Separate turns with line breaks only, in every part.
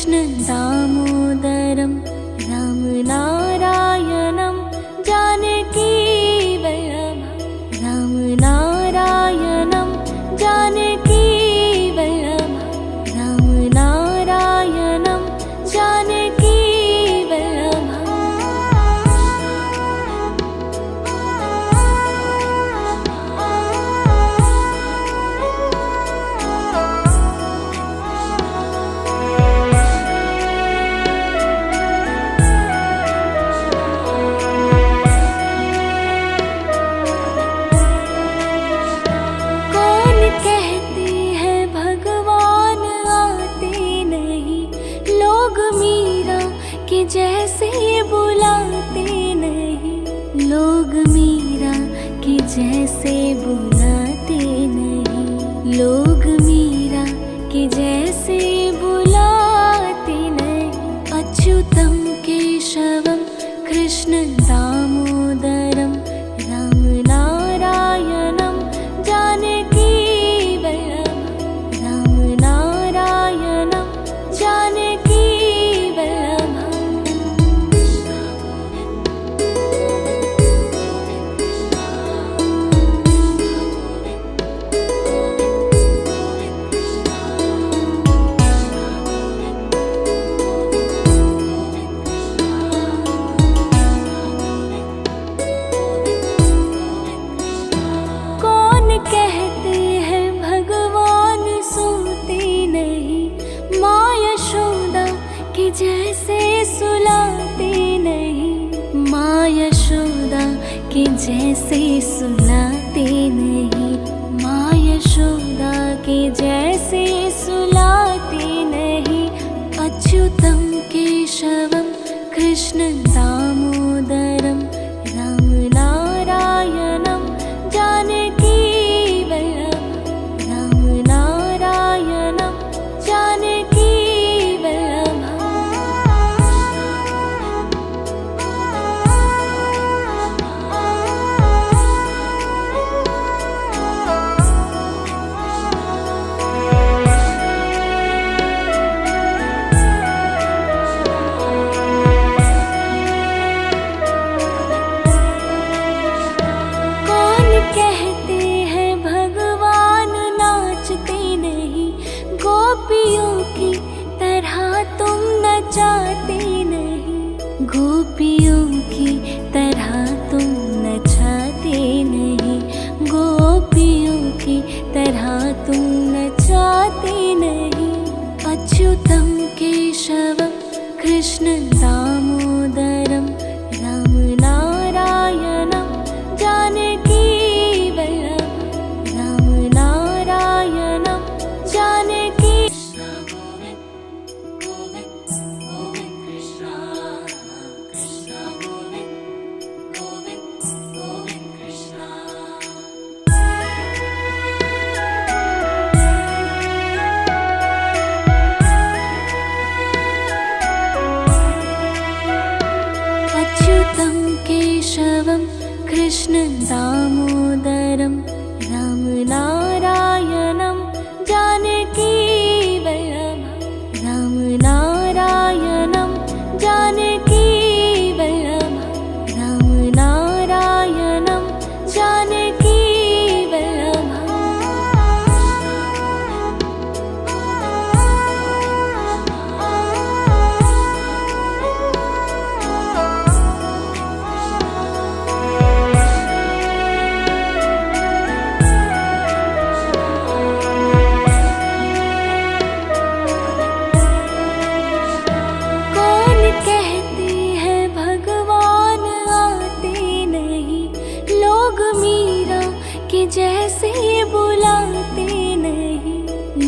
कृष्ण दामोदरं रामनारायणं जानकी वल्लभं रामनारायणं जानकी वल्लभं रामनारायणं जानकी जैसे बुलाते नहीं, लोग मीरा की जैसे बुलाते नहीं, लोग मीरा की जैसे बुलाते नहीं। अच्युतं केशवं कृष्ण दामोदरं रामनारायणं जानकी वल्लभं रामनारायणं जानकी जैसे सुलाते नहीं, माँ यशोदा की जैसे सुलाते नहीं, माँ यशोदा की जैसे सुलाते नहीं। अच्युतं केशवं कृष्ण दामोदरं रामनारायणं जानकी वल्लभं रामनारायणं जानकी गोपियों की तरह तुम नचाते नहीं, गोपियों की तरह तुम नचाते नहीं। अच्युतं केशवं कृष्ण दामोदरं रामनारायणं जानकी वल्लभं रामनारायणं जानकी। केशवं कृष्ण दामोदरं रामनारायणं जानकी वल्लभं रामनारायणं जानकी वल्लभं रामनारायणं जानकी जैसे बुलाते नहीं,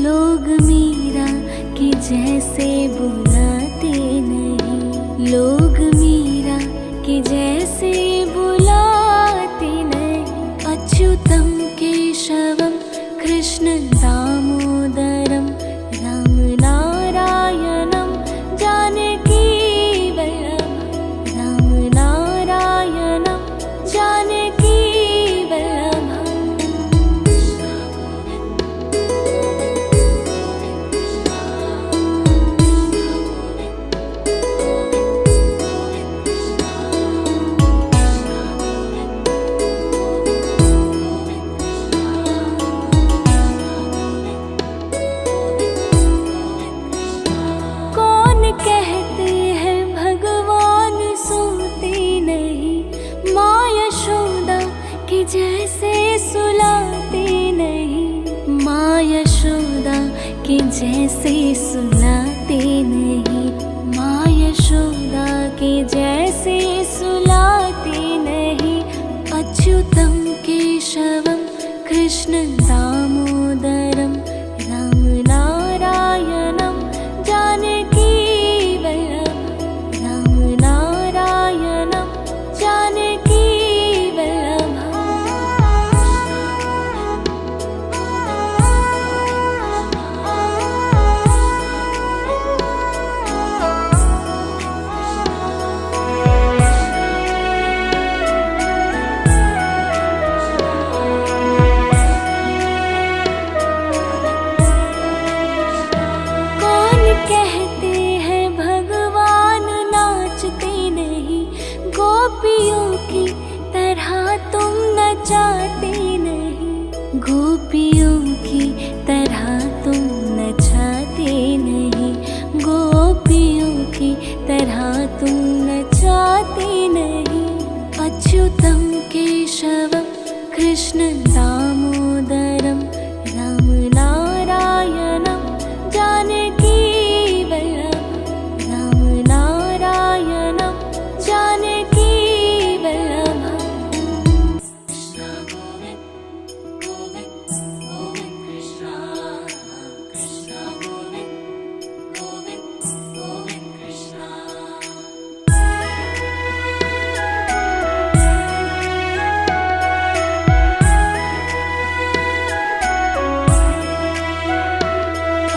लोग मीरा की जैसे बुलाते नहीं, लोग मीरा की जैसे बुलाते नहीं। अच्युतं केशवं कृष्ण दामोदरं रामनारायणं जानकी वल्लभं रामनारायणं जानकी जैसे सुलाते नहीं, माँ यशोदा के जैसे सुलाते नहीं। अच्युतम केशवम कृष्ण दामोदरम राम नारायणम जानकी वल्लभम राम नारायणम जानकी कहते हैं भगवान नाचते नहीं, गोपियों की तरह तुम नचाते नहीं। गोपियों की तरह तुम नचाते नहीं, गोपियों की तरह तुम नचाते नहीं। अच्युतम केशवम कृष्ण दामोदरम राम नारायणम जानकी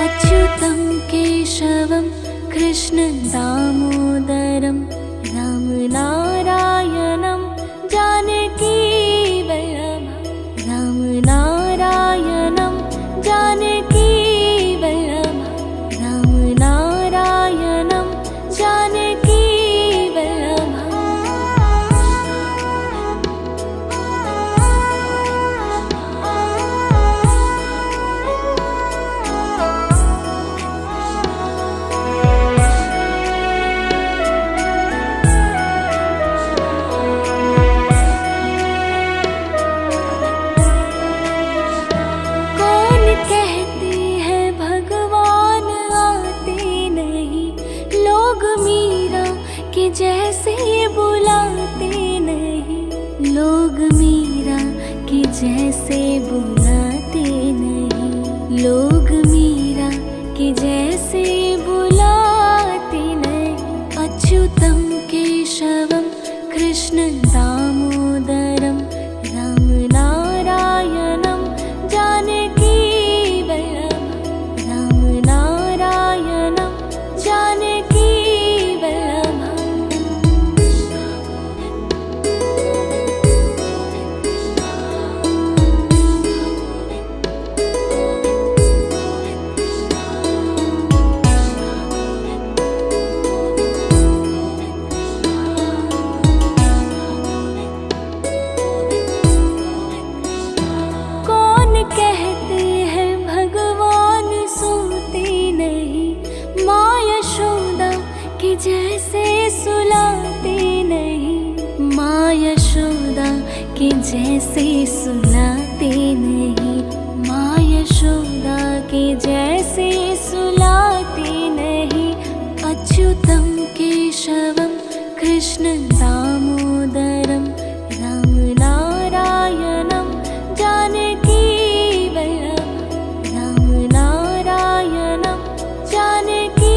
अच्युतम केशवम कृष्ण दामोदरम राम नारायणम जानकी वल्लभम राम नारायणम जानकी वल्लभम राम नारायणम जानकी कहते हैं भगवान आते नहीं, लोग मीरा के जैसे बुलाते नहीं। लोग मीरा के जैसे बुलाते नहीं, लोग मीरा के जैसे बुलाते नहीं। अच्युतम केशवम कृष्ण दामोदरम राम नारायणम जानकी जानकी कौन कहते हैं भगवान सोते नहीं, माँ यशोदा के जैसे सुलाते नहीं। माँ यशोदा के जैसे सुलाते नहीं, माँ यशोदा के जैसे सुलाते नहीं। अच्युतम केशवम कृष्ण दामोदरम राम नारायणम जानकी वल्लभम राम नारायणम जानकी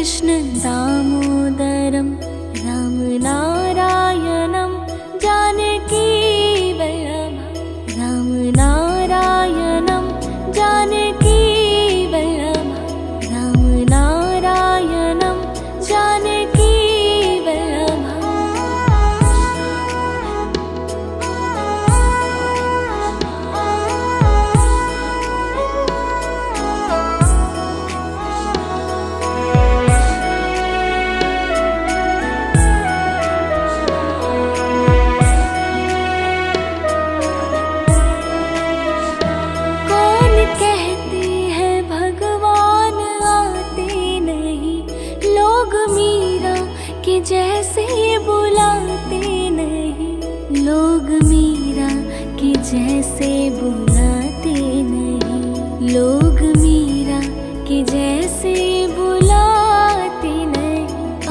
कृष्ण दामोदरं रामनारायणं जानकी वल्लभं रामनारायणं जानकी वल्लभं रामनारायणं जानकी जैसे बुलाते नहीं, लोग मीरा के जैसे बुलाते नहीं, लोग मीरा के जैसे बुलाते नहीं।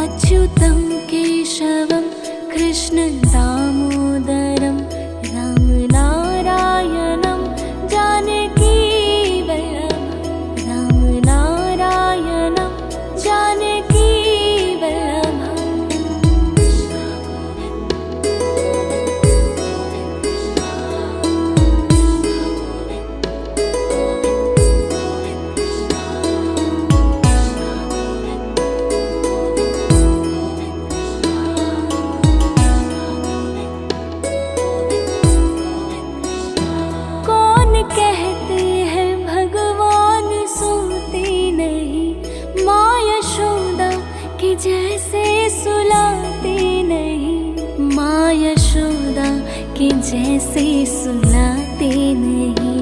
अच्युतं केशवं कृष्ण दामोदरं रामनारायणं जानकी वल्लभं रामनारायणं जानकी कहते हैं भगवान सुनते नहीं, माँ यशोदा के जैसे सुलाते नहीं, माँ यशोदा के जैसे सुलाते नहीं,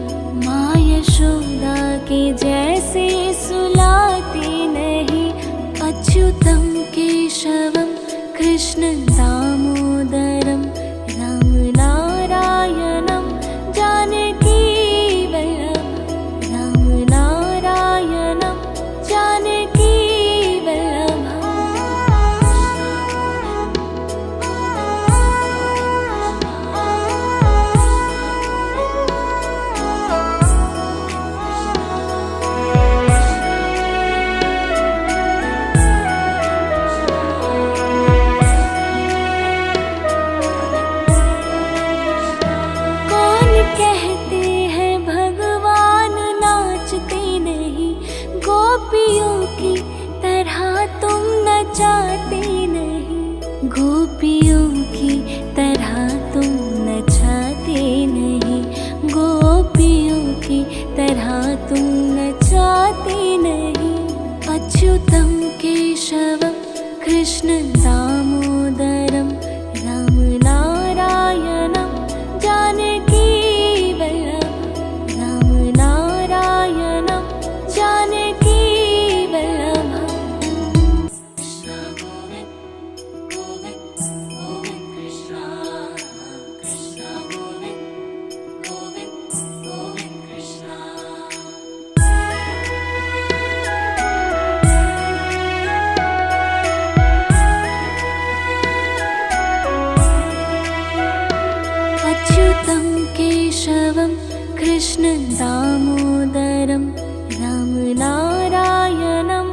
माँ यशोदा के जैसे सुलाते नहीं। अच्युतं केशवं कृष्ण दामोदरं रामनारायणं जानकी गोपियों की तरह तुम नचाते नहीं, गोपियों की तरह तुम नचाते नहीं, गोपियों की तरह तुम नचाते नहीं। अच्युतं केशवं कृष्ण दामोदरं रामनारायणं जानकी वल्लभं रामनारायणं जानकी अच्युतं केशवं कृष्ण दामोदरं रामनारायणं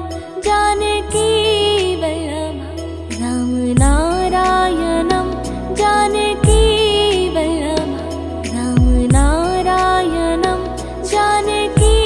जानकी वल्लभं रामनारायणं जानकी वल्लभं रामनारायणं जानकी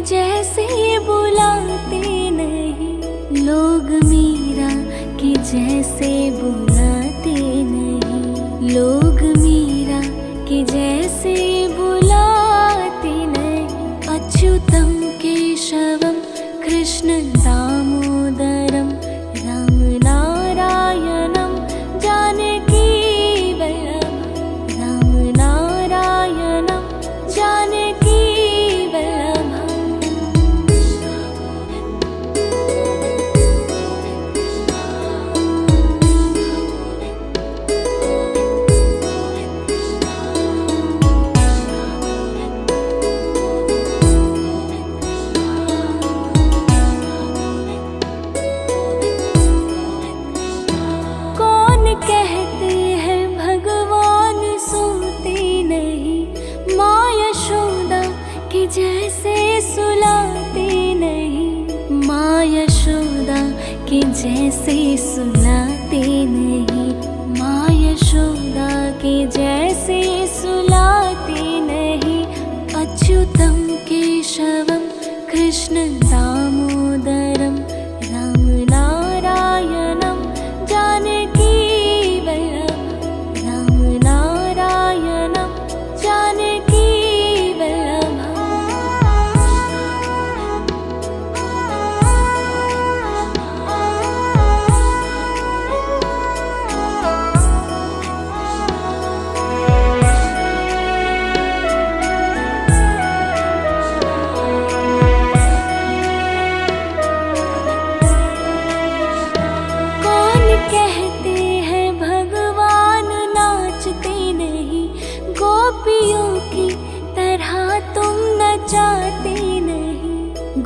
जैसे बुलाते नहीं, लोग मीरा के जैसे बुलाते नहीं, लोग मीरा के जैसे बुलाते नहीं। अच्युतं केशवं कृष्ण दामोदरं रामनारायणं जानकी वल्लभं रामनारायणं जानकी वल्लभं के जैसे सुलाते नहीं, माँ यशोदा के जैसे सुलाते नहीं। अच्युतम केशवम कृष्ण दामोदरम राम नारायणम जानकी वल्लभम, राम नारायणम जानकी कहते हैं भगवान नाचते नहीं, गोपियों की तरह तुम नचाते नहीं,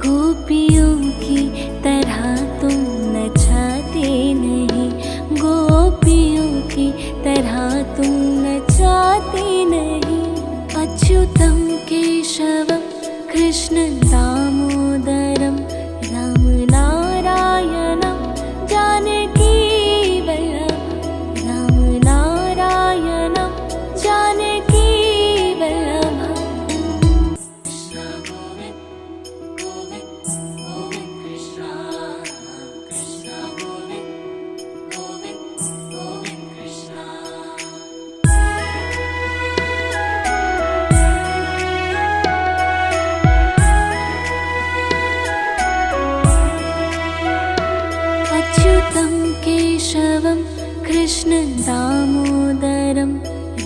गोपियों की तरह तुम नचाते नहीं, गोपियों की तरह तुम नचाते नहीं। अच्युतम केशवम कृष्ण दामोदरम राम नारायणम जानकी अच्युतम केशवम कृष्ण दामोदरम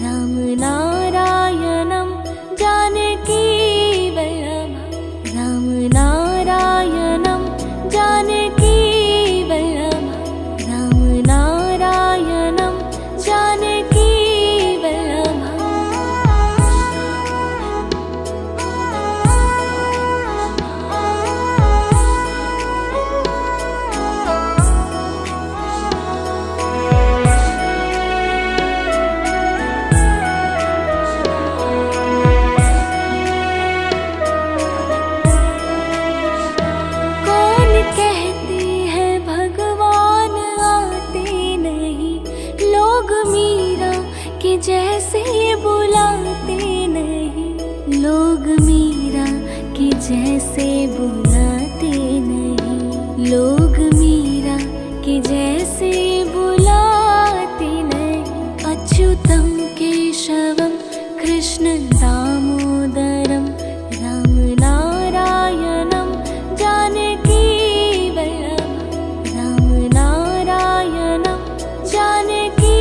राम नारायणम जानकी वल्लभम, राम नारायणम जानकी वल्लभम, राम नारायणम जानकी जैसे बुलाते नहीं, लोग मीरा के जैसे बुलाते नहीं, लोग मीरा के जैसे बुलाते नहीं। अच्युतम केशवम कृष्ण दामोदरम राम नारायणम जानकी वल्लभम, राम नारायणम जानकी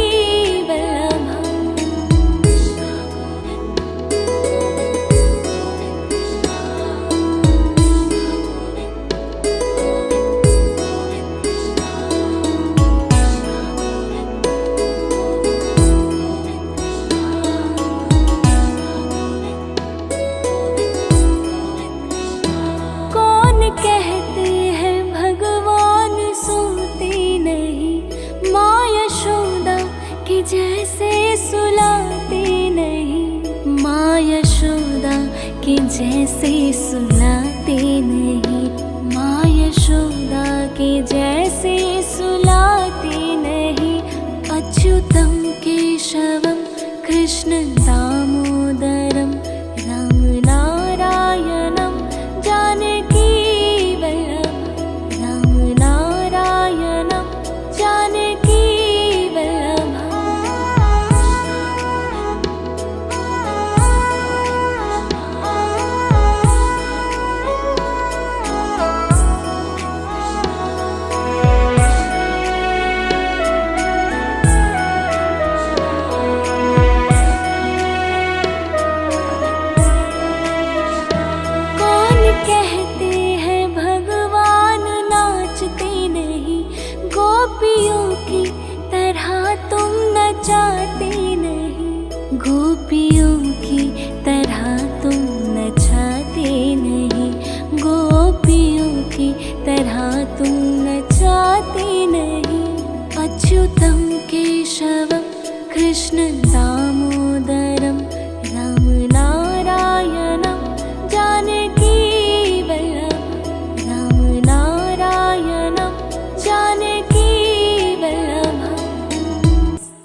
कहते हैं भगवान सोते नहीं, माँ यशोदा के जैसे सुलाते नहीं, माँ यशोदा के जैसे सुलाते नहीं, माँ यशोदा के जैसे सुलाते नहीं। अच्युतम केशवम कृष्ण दामोदरम